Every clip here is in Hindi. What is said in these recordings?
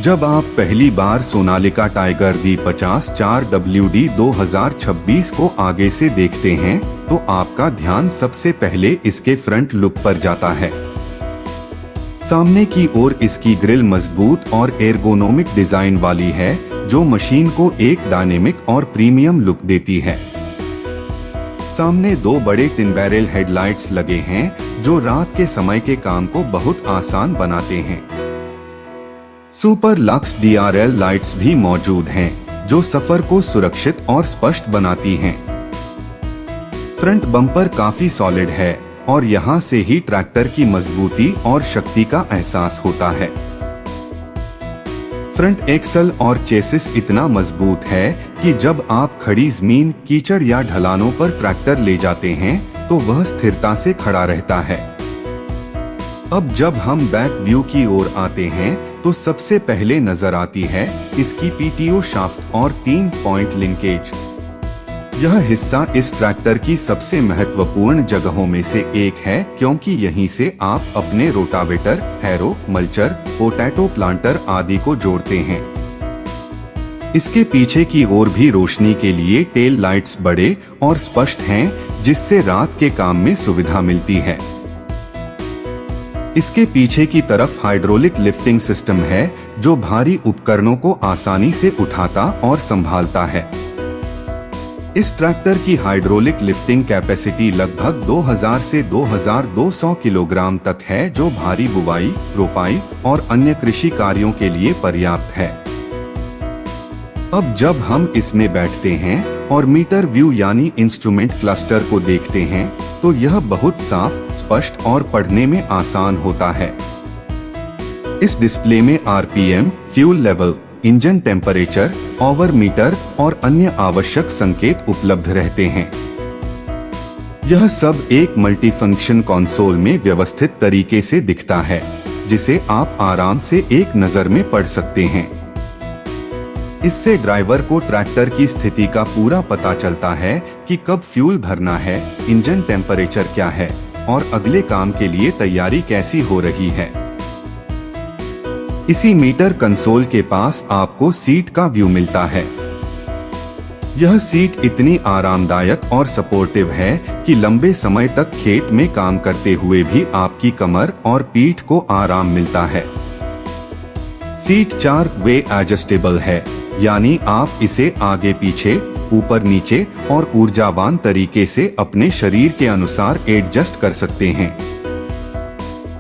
जब आप पहली बार सोनालिका टाइगर D50 4WD 2026 को आगे से देखते हैं तो आपका ध्यान सबसे पहले इसके फ्रंट लुक पर जाता है। सामने की ओर इसकी ग्रिल मजबूत और एर्गोनोमिक डिजाइन वाली है, जो मशीन को एक डायनेमिक और प्रीमियम लुक देती है। सामने दो बड़े टिन बैरल हेडलाइट्स लगे हैं, जो रात के समय के काम को बहुत आसान बनाते हैं। सुपर लक्स DRL लाइट्स भी मौजूद हैं, जो सफर को सुरक्षित और स्पष्ट बनाती हैं। फ्रंट बम्पर काफी सॉलिड है और यहां से ही ट्रैक्टर की मजबूती और शक्ति का एहसास होता है। फ्रंट एक्सल और चेसिस इतना मजबूत है कि जब आप खड़ी जमीन, कीचड़ या ढलानों पर ट्रैक्टर ले जाते हैं तो वह स्थिरता से खड़ा रहता है। अब जब हम बैक व्यू की ओर आते हैं तो सबसे पहले नजर आती है इसकी PTO शाफ्ट और 3 पॉइंट लिंकेज। यह हिस्सा इस ट्रैक्टर की सबसे महत्वपूर्ण जगहों में से एक है, क्योंकि यहीं से आप अपने rotavator, harrow, mulcher, potato planter आदि को जोड़ते हैं। इसके पीछे की ओर भी रोशनी के लिए टेल लाइट्स बड़े और स्पष्ट हैं, जिससे रात के काम में सुविधा मिलती है। इसके पीछे की तरफ हाइड्रोलिक लिफ्टिंग सिस्टम है, जो भारी उपकरणों को आसानी से उठाता और संभालता है। इस ट्रैक्टर की हाइड्रोलिक लिफ्टिंग कैपेसिटी लगभग 2000 से 2200 किलोग्राम तक है, जो भारी बुवाई, रोपाई और अन्य कृषि कार्यों के लिए पर्याप्त है। अब जब हम इसमें बैठते हैं और मीटर व्यू यानी इंस्ट्रूमेंट क्लस्टर को देखते हैं तो यह बहुत साफ, स्पष्ट और पढ़ने में आसान होता है। इस डिस्प्ले में RPM, fuel level, engine temperature, hour meter और अन्य आवश्यक संकेत उपलब्ध रहते हैं। यह सब एक मल्टीफंक्शन कंसोल में व्यवस्थित तरीके से दिखता है, जिसे आप आराम से एक नजर में पढ़ सकते हैं। इससे ड्राइवर को ट्रैक्टर की स्थिति का पूरा पता चलता है कि कब फ्यूल भरना है, इंजन टेम्परेचर क्या है और अगले काम के लिए तैयारी कैसी हो रही है। इसी मीटर कंसोल के पास आपको सीट का व्यू मिलता है। यह सीट इतनी आरामदायक और सपोर्टिव है कि लंबे समय तक खेत में काम करते हुए भी आपकी कमर और पीठ को आराम मिलता है। सीट 4 वे एडजस्टेबल है, यानी आप इसे आगे पीछे, ऊपर नीचे और ऊर्जावान तरीके से अपने शरीर के अनुसार एडजस्ट कर सकते हैं।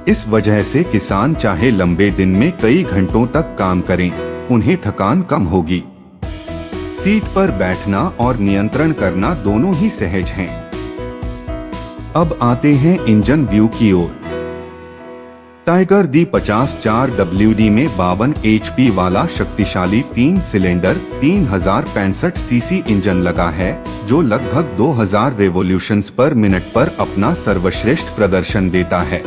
इस वजह से किसान चाहे लंबे दिन में कई घंटों तक काम करें, उन्हें थकान कम होगी। सीट पर बैठना और नियंत्रण करना दोनों ही सहज हैं। अब आते हैं इंजन व्यू की ओर। टाइगर D50 4WD में 52 HP वाला शक्तिशाली 3 सिलेंडर 3065 सीसी इंजन लगा है, जो लगभग 2000 रेवोल्यूशंस पर मिनट पर अपना सर्वश्रेष्ठ प्रदर्शन देता है।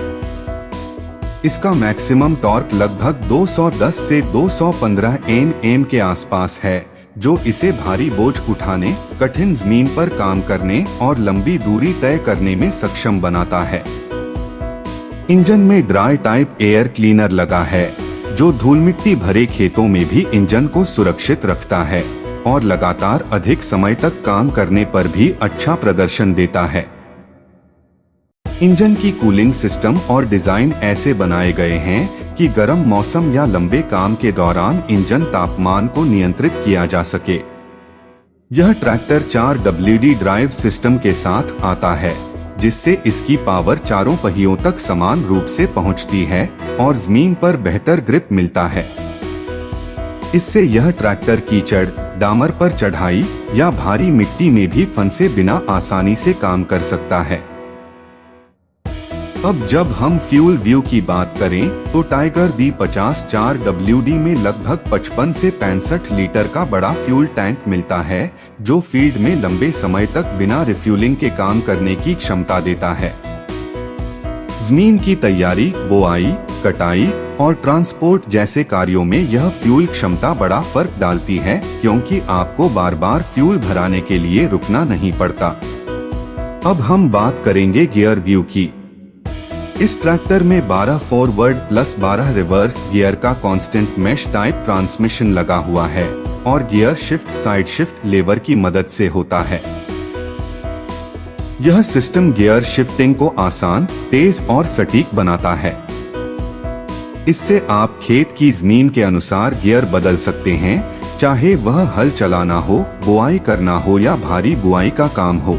इसका मैक्सिमम टॉर्क लगभग 210 से 215 Nm के आसपास है, जो इसे भारी बोझ उठाने, कठिन जमीन पर काम करने और लंबी दूरी तय करने में सक्षम बनाता है। इंजन में ड्राई टाइप एयर क्लीनर लगा है, जो धूल मिट्टी भरे खेतों में भी इंजन को सुरक्षित रखता है और लगातार अधिक समय तक काम करने पर भी अच्छा प्रदर्शन देता है। इंजन की कूलिंग सिस्टम और डिजाइन ऐसे बनाए गए हैं कि गर्म मौसम या लंबे काम के दौरान इंजन तापमान को नियंत्रित किया जा सके। यह ट्रैक्टर 4WD ड्राइव सिस्टम के साथ आता है, जिससे इसकी पावर चारों पहियों तक समान रूप से पहुंचती है और जमीन पर बेहतर ग्रिप मिलता है। इससे यह ट्रैक्टर कीचड़, डामर पर चढ़ाई या भारी मिट्टी में भी फंसे बिना आसानी से काम कर सकता है। अब जब हम फ्यूल व्यू की बात करें तो टाइगर D50 4WD में लगभग 55 से 65 लीटर का बड़ा फ्यूल टैंक मिलता है, जो फील्ड में लंबे समय तक बिना रिफ्यूलिंग के काम करने की क्षमता देता है। जमीन की तैयारी, बोआई, कटाई और ट्रांसपोर्ट जैसे कार्यों में यह फ्यूल क्षमता बड़ा फर्क डालती है, क्योंकि आपको बार बार फ्यूल भराने के लिए रुकना नहीं पड़ता। अब हम बात करेंगे गियर व्यू की। इस ट्रैक्टर में 12 फॉरवर्ड प्लस 12 रिवर्स गियर का कांस्टेंट मेश टाइप ट्रांसमिशन लगा हुआ है और गियर शिफ्ट साइड शिफ्ट लेवर की मदद से होता है। यह सिस्टम गियर शिफ्टिंग को आसान, तेज और सटीक बनाता है। इससे आप खेत की जमीन के अनुसार गियर बदल सकते हैं, चाहे वह हल चलाना हो, बुआई करना हो या भारी बुआई का काम हो।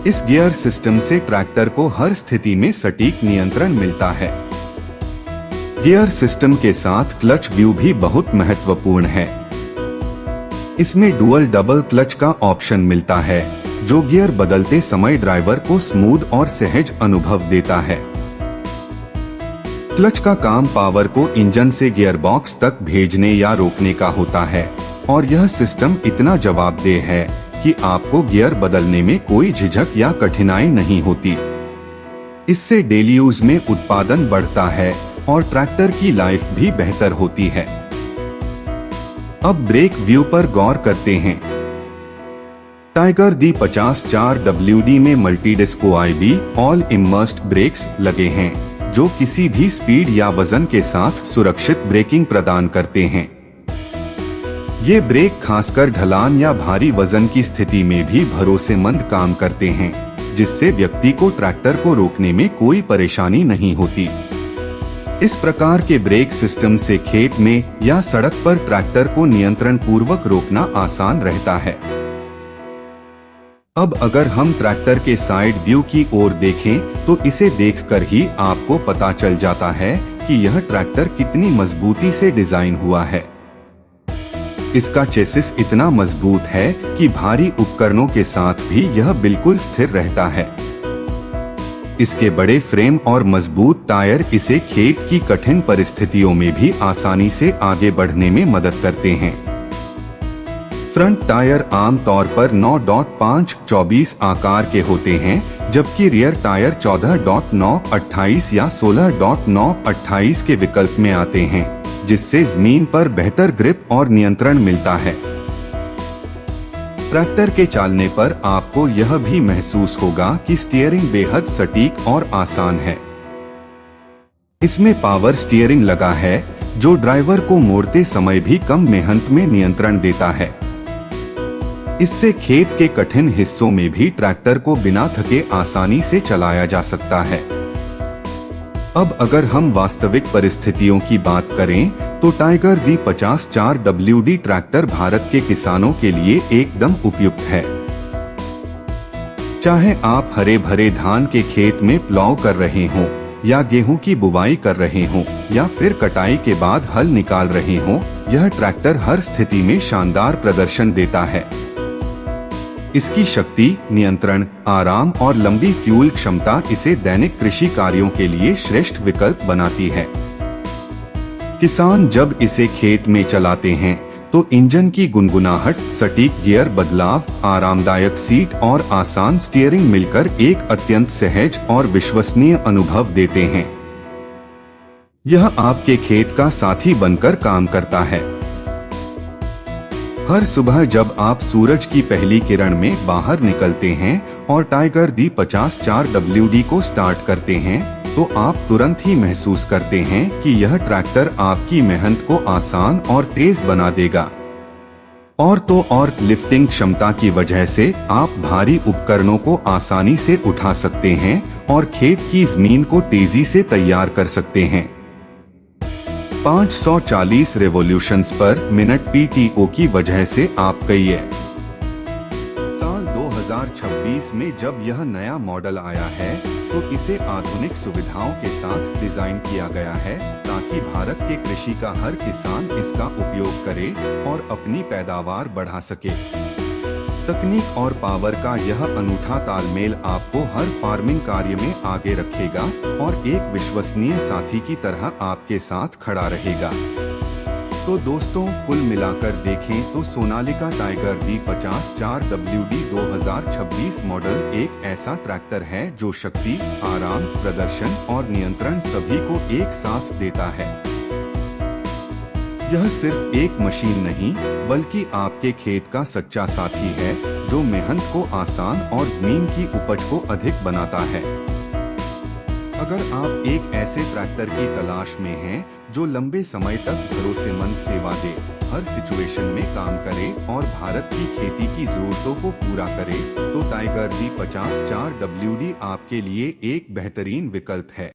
इस गियर सिस्टम से ट्रैक्टर को हर स्थिति में सटीक नियंत्रण मिलता है। गियर सिस्टम के साथ क्लच व्यू भी बहुत महत्वपूर्ण है। इसमें डुअल डबल क्लच का ऑप्शन मिलता है, जो गियर बदलते समय ड्राइवर को स्मूथ और सहज अनुभव देता है। क्लच का काम पावर को इंजन से गियर बॉक्स तक भेजने या रोकने का होता है और यह सिस्टम इतना जवाबदेह है कि आपको गियर बदलने में कोई झिझक या कठिनाई नहीं होती। इससे डेली यूज में उत्पादन बढ़ता है और ट्रैक्टर की लाइफ भी बेहतर होती है। अब ब्रेक व्यू पर गौर करते हैं। टाइगर दी 50 4WD में multi disc OIB oil immersed brakes लगे हैं, जो किसी भी स्पीड या वजन के साथ सुरक्षित ब्रेकिंग प्रदान करते हैं। ये ब्रेक खासकर ढलान या भारी वजन की स्थिति में भी भरोसेमंद काम करते हैं, जिससे व्यक्ति को ट्रैक्टर को रोकने में कोई परेशानी नहीं होती। इस प्रकार के ब्रेक सिस्टम से खेत में या सड़क पर ट्रैक्टर को नियंत्रण पूर्वक रोकना आसान रहता है। अब अगर हम ट्रैक्टर के साइड व्यू की ओर देखें तो इसे देखकर ही आपको पता चल जाता है कि यह ट्रैक्टर कितनी मजबूती से डिजाइन हुआ है। इसका चेसिस इतना मजबूत है कि भारी उपकरणों के साथ भी यह बिल्कुल स्थिर रहता है। इसके बड़े फ्रेम और मजबूत टायर इसे खेत की कठिन परिस्थितियों में भी आसानी से आगे बढ़ने में मदद करते हैं। फ्रंट टायर आमतौर पर 9.5/24 आकार के होते हैं, जबकि रियर टायर 14.9/28 या 16.9/28 के विकल्प में आते हैं, जिससे जमीन पर बेहतर ग्रिप और नियंत्रण मिलता है। ट्रैक्टर के चालने पर आपको यह भी महसूस होगा कि स्टीयरिंग बेहद सटीक और आसान है। इसमें पावर स्टीयरिंग लगा है, जो ड्राइवर को मोड़ते समय भी कम मेहनत में नियंत्रण देता है। इससे खेत के कठिन हिस्सों में भी ट्रैक्टर को बिना थके आसानी से चलाया जा सकता है। अब अगर हम वास्तविक परिस्थितियों की बात करें तो टाइगर दी 50 4WD ट्रैक्टर भारत के किसानों के लिए एकदम उपयुक्त है। चाहे आप हरे भरे धान के खेत में प्लाव कर रहे हों या गेहूं की बुवाई कर रहे हों या फिर कटाई के बाद हल निकाल रहे हों, यह ट्रैक्टर हर स्थिति में शानदार प्रदर्शन देता है। इसकी शक्ति, नियंत्रण, आराम और लंबी फ्यूल क्षमता इसे दैनिक कृषि कार्यों के लिए श्रेष्ठ विकल्प बनाती है। किसान जब इसे खेत में चलाते हैं तो इंजन की गुनगुनाहट, सटीक गियर बदलाव, आरामदायक सीट और आसान स्टीयरिंग मिलकर एक अत्यंत सहज और विश्वसनीय अनुभव देते हैं। यह आपके खेत का साथी बनकर काम करता है। हर सुबह जब आप सूरज की पहली किरण में बाहर निकलते हैं और टाइगर दी 50 4WD को स्टार्ट करते हैं, तो आप तुरंत ही महसूस करते हैं कि यह ट्रैक्टर आपकी मेहनत को आसान और तेज बना देगा। और तो और लिफ्टिंग क्षमता की वजह से आप भारी उपकरणों को आसानी से उठा सकते हैं और खेत की जमीन को तेजी से तैयार कर सकते हैं। 540 रेवोल्यूशंस पर मिनट PTO की वजह से आप कई साल 2026 में जब यह नया मॉडल आया है तो इसे आधुनिक सुविधाओं के साथ डिजाइन किया गया है, ताकि भारत के कृषि का हर किसान इसका उपयोग करे और अपनी पैदावार बढ़ा सके। तकनीक और पावर का यह अनूठा तालमेल आपको हर फार्मिंग कार्य में आगे रखेगा और एक विश्वसनीय साथी की तरह आपके साथ खड़ा रहेगा। तो दोस्तों, कुल मिलाकर देखें तो सोनालिका टाइगर दी 50 4WD 2026 मॉडल एक ऐसा ट्रैक्टर है जो शक्ति, आराम, प्रदर्शन और नियंत्रण सभी को एक साथ देता है। यह सिर्फ एक मशीन नहीं, बल्कि आपके खेत का सच्चा साथी है, जो मेहनत को आसान और जमीन की उपज को अधिक बनाता है। अगर आप एक ऐसे ट्रैक्टर की तलाश में हैं जो लंबे समय तक भरोसेमंद सेवा दे, हर सिचुएशन में काम करे और भारत की खेती की जरूरतों को पूरा करे, तो टाइगर D50 4WD आपके लिए एक बेहतरीन विकल्प है।